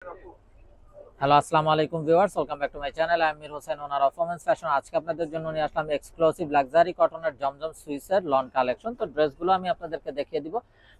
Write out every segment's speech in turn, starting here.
Hello, আসসালামু আলাইকুম viewers, welcome back to my channel. আমি Mir Hossain, owner of women's fashion. আজকে আপনাদের জন্য নিয়ে আসলাম এক্সক্লুসিভ লাক্সারি কটনের জমজম সুইসের লন কালেকশন। তো ড্রেসগুলো আমি আপনাদেরকে দেখিয়ে দিব।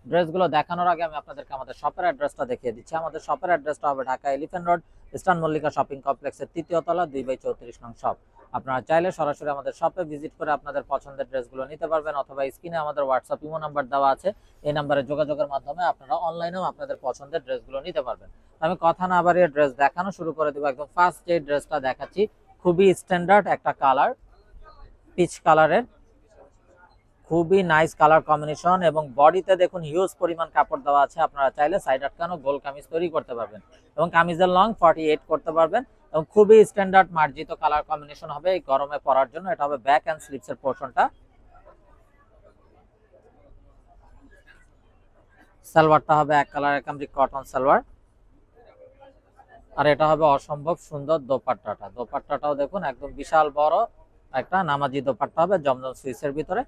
ড্রেসগুলো দেখানোর আগে আমি আপনাদেরকে আমাদের শপের অ্যাড্রেসটা দেখিয়ে দিচ্ছি। আমাদের শপের অ্যাড্রেসটা হবে Dhaka elephant road, eastern Mallika shopping কমপ্লেক্সের তৃতীয় তলা, 2/34 নং শপ। আপনারা চাইলে সরাসরি আমাদের শপে ভিজিট করে আপনাদের পছন্দের ড্রেসগুলো নিতে পারবেন, অথবা স্ক্রিনে আমাদের হোয়াটসঅ্যাপ ইমো নাম্বার দেওয়া আছে, এই নাম্বারে যোগাযোগের মাধ্যমে আপনারা অনলাইনেও আপনাদের পছন্দের ড্রেসগুলো নিতে পারবেন। আমি কথা না বাড়িয়ে ড্রেস দেখানো শুরু করে দেবো। একদম ফার্স্ট যে ড্রেসটা দেখাচ্ছি, খুবই স্ট্যান্ডার্ড একটা কালার, পিচ কালারের, খুবই নাইস কালার কম্বিনেশন, এবং বডিতে দেখুন হিউজ পরিমাণ কাপড় দেওয়া আছে। আপনারা চাইলে সাইড আটকানো গোল কামিজ তৈরি করতে পারবেন, এবং কামিজের লং 48 করতে পারবেন, এবং খুবই স্ট্যান্ডার্ড মার্জিত কালার কম্বিনেশন হবে এই গরমে পরার জন্য। এটা হবে ব্যাক অ্যান্ড স্লিভসের পোর্শনটা। সালোয়ারটা হবে এক কালারের কামরিক কটন সালোয়ার, আর এটা হবে অসম্ভব সুন্দর দোপাট্টাটা। দোপাট্টাটাও দেখুন একদম বিশাল বড় একটা নামাজি দোপাট্টা হবে জমজম সুইসের ভিতরে।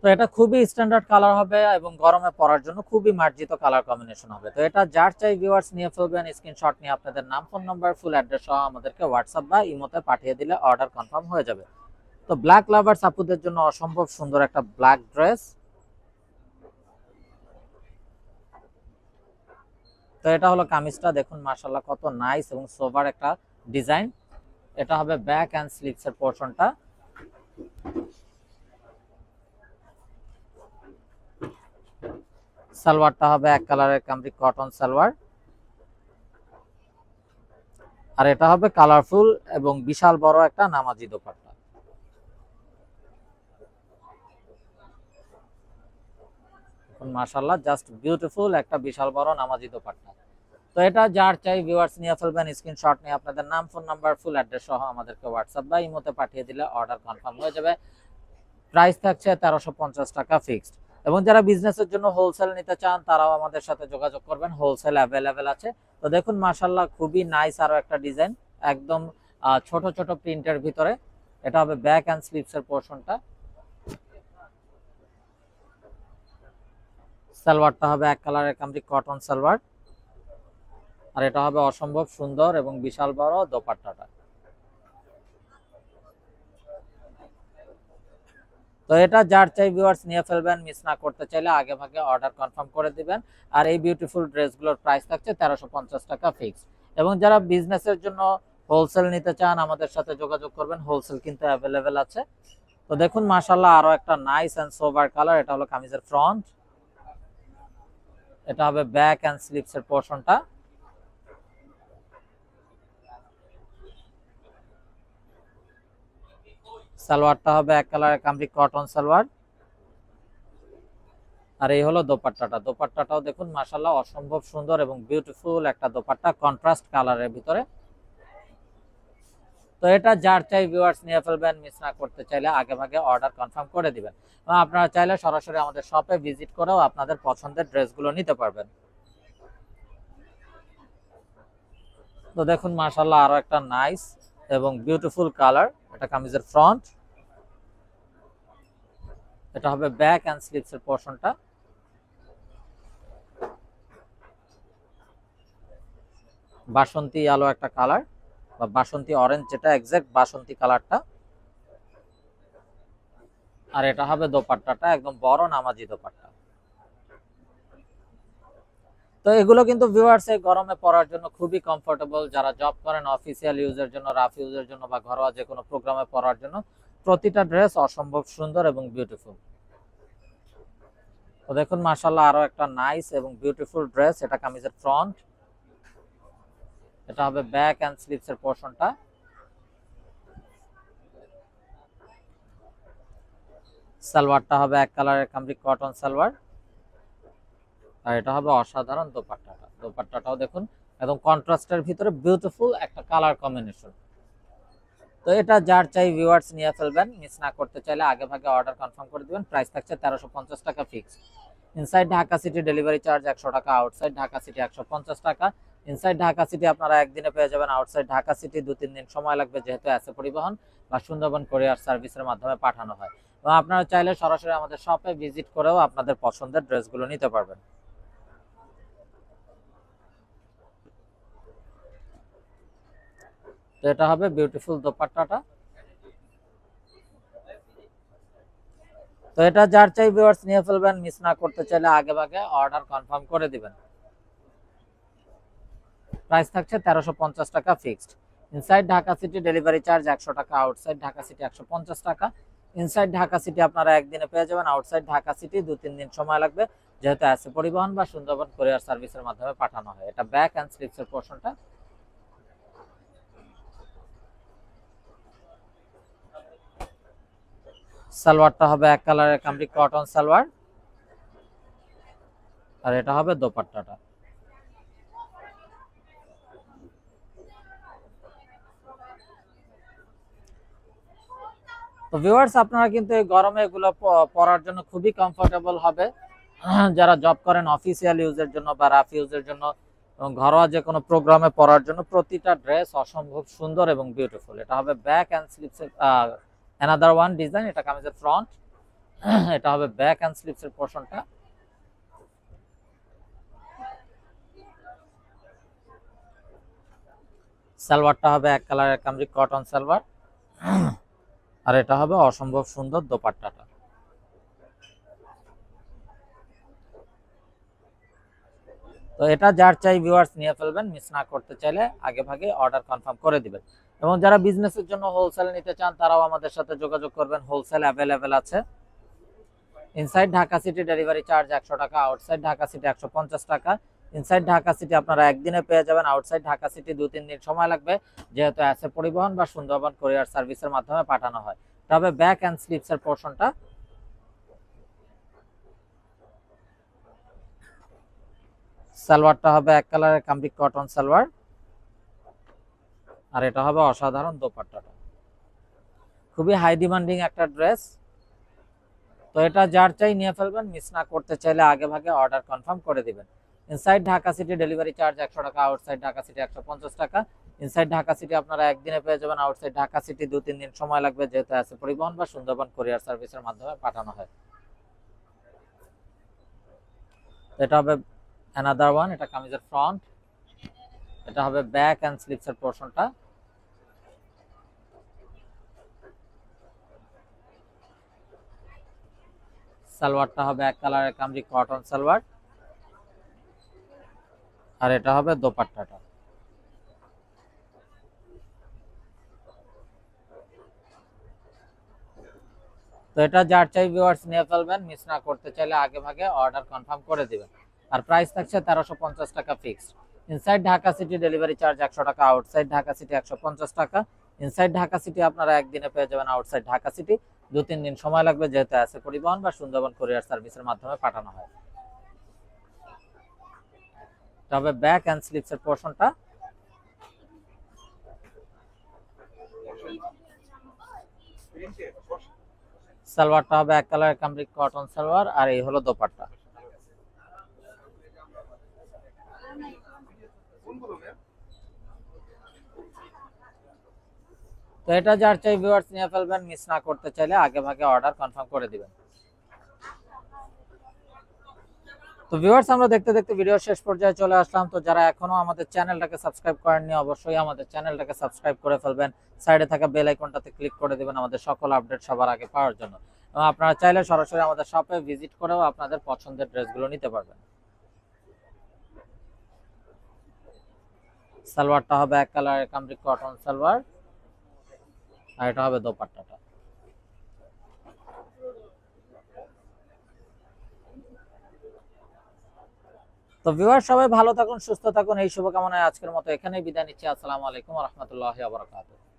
তো এটা খুবই স্ট্যান্ডার্ড কালার হবে, এবং গরমে পরার জন্য খুবই মার্জিত কালার কম্বিনেশন হবে। তো এটা যার চাই ভিউয়ার্স নিয়ে ফেলবেন, স্ক্রিনশট নিয়ে আপনাদের নাম, ফোন নাম্বার, ফুল অ্যাড্রেস সহ আমাদেরকে হোয়াটসঅ্যাপ বা ইমোতে পাঠিয়ে দিলে অর্ডার কনফার্ম হয়ে যাবে। তো ব্ল্যাক লাভার্স আপুদের জন্য অসম্ভব সুন্দর একটা ব্ল্যাক ড্রেস। তো এটা হলো কামিজটা, দেখুন মাশাআল্লাহ কত নাইস এবং সোবার একটা ডিজাইন। এটা হবে ব্যাক অ্যান্ড স্লিভস এর পোর্শনটা। সালোয়ারটা হবে এক কালারের কামরিক কটন সালোয়ার, আর এটা হবে কালারফুল এবং বিশাল বড় একটা নামাজি দোপাট্টা। মাশাআল্লাহ জাস্ট বিউটিফুল একটা বিশাল বড় নামাজি দোপাট্টা। তো এটা যার চাই ভিউয়ার্স নিয়ে ফেলবেন, স্ক্রিনশট নিয়ে আপনাদের নাম, ফোন নাম্বার, ফুল অ্যাড্রেস সহ আমাদেরকে হোয়াটসঅ্যাপ বা ইমোতে পাঠিয়ে দিলে অর্ডার কনফার্ম হয়ে যাবে। প্রাইস থাকছে 1350 টাকা ফিক্সড। এবং যারা বিজনেসের জন্য হোলসেল নিতে চান তারাও আমাদের সাথে যোগাযোগ করবেন, হোলসেল অ্যাভেলেবেল আছে। তো দেখুন মাশাআল্লাহ খুবই নাইস আরো একটা ডিজাইন, একদম ছোট ছোট প্রিন্টের ভিতরে। এটা হবে ব্যাক অ্যান্ড স্লিভস এর পোর্শনটা। সালোয়ারটা হবে এক কালারের কামরিক কটন সালোয়ার, আর এটা হবে অসম্ভব সুন্দর এবং বিশাল বড় দোপাট্টাটা। তো এটা যার চাই ভিউয়ার্স নিয়ে ফেলবেন, মিস না করতে চাইলে আগে ভাগে অর্ডার কনফার্ম করে দিবেন। আর এই বিউটিফুল ড্রেসগুলোর প্রাইস থাকছে 1350 টাকা ফিক্স। এবং যারা বিজনেসের জন্য হোলসেল নিতে চান আমাদের সাথে যোগাযোগ করবেন, হোলসেল কিন্তু অ্যাভেলেবেল আছে। তো দেখুন মাশাআল্লাহ আরো একটা নাইস এন্ড সোবার কালার। এটা হলো কামিজের ফ্রন্ট, এটা হবে ব্যাক এন্ড স্লিভস এর পোর্শনটা। সালোয়ারটা হবে এক কালারের কামরিক কটন সালোয়ার, আর এই হলো দোপাট্টাটা। দোপাট্টাটাও দেখুন মাশাআল্লাহ অসম্ভব সুন্দর এবং বিউটিফুল একটা দোপাট্টা, কন্ট্রাস্ট কালারের ভিতরে। তো এটা যার চাই ভিউয়ার্স নিয়ে ফেলবেন, মিস না করতে চাইলে আগে ভাগে অর্ডার কনফার্ম করে দিবেন। আপনারা চাইলে সরাসরি আমাদের শপে ভিজিট করেও আপনাদের পছন্দের ড্রেসগুলো নিতে পারবেন। তো দেখুন মাশাআল্লাহ আরো একটা নাইস এবং বিউটিফুল কালার। এটা কামিজের ফ্রন্ট, এটা হবে ব্যাক এন্ড স্লিভস এর পোর্শনটা। বাসন্তী আলো একটা কালার, বা বাসন্তী অরেঞ্জ, যেটা এক্সাক্ট বাসন্তী কালারটা। আর এটা হবে দোপাট্টাটা, একদম বড় নামাজি দোপাট্টা। তো এগুলো কিন্তু ভিউয়ার্স এই গরমে পরার জন্য খুবই কমফোর্টেবল। যারা জব করেন, অফিসিয়াল ইউজের জন্য, রাফ ইউজের জন্য, বা ঘরোয়া যে কোনো প্রোগ্রামে পরার জন্য প্রতিটা ড্রেস অসম্ভব সুন্দর এবং বিউটিফুল। তো দেখুন মাশাআল্লাহ আরো একটা নাইস এবং বিউটিফুল ড্রেস। এটা কামিজের ফ্রন্ট, এটা হবে ব্যাক এন্ড স্লিভস এর পোর্শনটা। সালোয়ারটা হবে এক কালারের কামরিক কটন সালোয়ার, আর এটা হবে অসাধারণ দোপাট্টাটা। দোপাট্টাটাও দেখুন একদম কন্ট্রাস্টের ভিতরে বিউটিফুল একটা কালার কম্বিনেশন। তো এটা যার চাই ভিউয়ার্স নিয়ে ফেলবেন, মিস না করতে চাইলে আগে ভাগে অর্ডার কনফার্ম করে দিবেন। প্রাইস থাকছে 1350 টাকা fix. Inside Dhaka city delivery charge 100 টাকা, আউটসাইড ঢাকা সিটি 150 টাকা। ইনসাইড ঢাকা সিটি আপনারা একদিনে পেয়ে যাবেন, আউটসাইড ঢাকা সিটি 2-3 দিন সময় লাগবে, যেহেতু অ্যাসে পরিবহন বা সুন্দরবন কোরিয়ার সার্ভিসের মাধ্যমে পাঠানো হয়। এবং আপনারা চাইলে সরাসরি আমাদের শপে ভিজিট করেও আপনাদের পছন্দের ড্রেসগুলো নিতে পারবেন। তো এটা হবে বিউটিফুল দোপাট্টাটা। তো এটা যার চাই ভিউয়ার্স নিয়ে ফেলবেন, মিস না করতে চাইলে আগে ভাগে অর্ডার কনফার্ম করে দিবেন। প্রাইস থাকছে 1350 টাকা fixed. Inside Dhaka city delivery charge 100 টাকা, আউটসাইড ঢাকা সিটি 150 টাকা। ইনসাইড ঢাকা সিটি আপনারা একদিনে পেয়ে যাবেন, আউটসাইড ঢাকা সিটি 2-3 দিন সময় লাগবে, যেহেতু আছে পরিবহন বা সুন্দরবন কুরিয়ার সার্ভিসের মাধ্যমে পাঠানো হয়। এটা ব্যাক এন্ড স্লিপসের পোর্শনটা। সালোয়ারটা হবে এক কালারের কামরি কটন সালোয়ার, আর এটা হবে দোপাট্টাটা। তো ভিউয়ার্স আপনারা কিন্তু এই গরমে এগুলো পরার জন্য খুবই কমফোর্টেবল হবে। যারা জব করেন অফিসিয়াল ইউজের জন্য বা রাফ ইউজের জন্য এবং ঘরোয়া যে কোনো প্রোগ্রামে পরার জন্য প্রতিটা ড্রেস অসম্ভব সুন্দর এবং বিউটিফুল। এটা হবে ব্যাক এন্ড স্লিপসের অ্যানাদার ওয়ান ডিজাইন। এটা কামিজের ফ্রন্ট, এটা হবে ব্যাক এন্ড স্লিপসের পোর্শনটা। সালোয়ারটা হবে এক কালারের কামরি কটন সালোয়ার, আর এটা হবে অসম্ভব সুন্দর দোপাট্টাটা। তো এটা যার চাই ভিউয়ার্স নিয়ে ফেলবেন, মিস না করতে চাইলে আগে ভাগে অর্ডার কনফার্ম করে দিবেন। এবং যারা বিজনেসের জন্য হোলসেল নিতে চান তারাও আমাদের সাথে যোগাযোগ করবেন, হোলসেল অ্যাভেলেবেল আছে। Inside Dhaka city delivery charge 100 টাকা, আউটসাইড ঢাকা সিটি 150 টাকা। ইনসাইড ঢাকা সিটি আপনারা একদিনে পেয়ে যাবেন, আউটসাইড ঢাকা সিটি 2-3 দিন সময় লাগবে, যেহেতু আছে পরিবহন বা সুন্দরবন কুরিয়ার সার্ভিসের মাধ্যমে পাঠানো হয়। তবে ব্যাক এন্ড স্লিপসের পোর্শনটা। সালোয়ারটা হবে এক কালারের কামরি কটন সালোয়ার, আর এটা হবে অসাধারণ দোপাট্টাটা। খুবই হাই ডিমান্ডিং একটা ড্রেস। তো এটা যার চাই নিয়ে ফেলবেন, মিস না করতে চাইলে আগে ভাগে অর্ডার কনফার্ম করে দিবেন। Inside Dhaka city delivery charge 100 টাকা, আউটসাইড ঢাকা সিটি 150 টাকা। ইনসাইড ঢাকা সিটি আপনারা একদিনে পেয়ে যাবেন, আউটসাইড ঢাকা সিটি 2-3 দিন সময় লাগবে, যেহেতু আছে পরিবহন বা সুন্দরবন কুরিয়ার সার্ভিসের মাধ্যমে পাঠানো হয়। এটা হবে অ্যানাদার ওয়ান, এটা কামিজের ফ্রন্ট, এটা হবে ব্যাক এন্ড স্লিপসের পোর্শনটা। সালোয়ারটা হবে এক কালারের কামরি কটন সালোয়ার, আর এটা হবে দোপাট্টাটা। তো এটা যার চাই ভিউয়ার্স নিয়ে ফেলবেন, মিস না করতে চাইলে আগে ভাগে অর্ডার কনফার্ম করে দিবেন। আর প্রাইস থাকছে 1350 টাকা fixed. Inside Dhaka city delivery charge 100 টাকা, আউটসাইড ঢাকা সিটি 150 টাকা। ইনসাইড ঢাকা সিটি আপনারা একদিনে পেয়ে যাবেন, আউটসাইড ঢাকা সিটি 2-3 দিন সময় লাগবে, যেহেতু আছে পরিবহন বা সুন্দরবন কুরিয়ার সার্ভিসের মাধ্যমে পাঠানো হয়। তবে ব্যাক এন্ড স্লিপসের পোর্শনটা। সালোয়ারটা হবে এক কালারের কামরি কটন সালোয়ার, আর এই হলো দোপাট্টা। তো এটা যার চাই ভিউয়ার্স নিয়ে ফেলবেন, মিস না করতে চাইলে আগে ভাগে অর্ডার কনফার্ম করে দিবেন। তো ভিউয়ার্স আমরা দেখতে দেখতে ভিডিও শেষ পর্যায়ে চলে আসলাম। তো যারা এখনো আমাদের চ্যানেলটাকে সাবস্ক্রাইব করেননি, অবশ্যই আমাদের চ্যানেলটাকে সাবস্ক্রাইব করে ফেলবেন। সাইডে থাকা বেল আইকনটাতে ক্লিক করে দিবেন আমাদের সকল আপডেট সবার আগে পাওয়ার জন্য। এবং আপনারা চাইলে সরাসরি আমাদের শপে ভিজিট করেও আপনাদের পছন্দের ড্রেসগুলো নিতে পারবেন। সালোয়ারটা হবে এক কালারের কামরি কটন সালোয়ার, আর এটা হবে দোপাট্টাটা। তো ভিউয়ার সবাই ভালো থাকুন, সুস্থ থাকুন, এই শুভকামনায় আজকের মতো এখানেই বিদায় নিচ্ছি। আসসালামু আলাইকুম ওয়া রাহমাতুল্লাহি ওয়া বারাকাতুহু।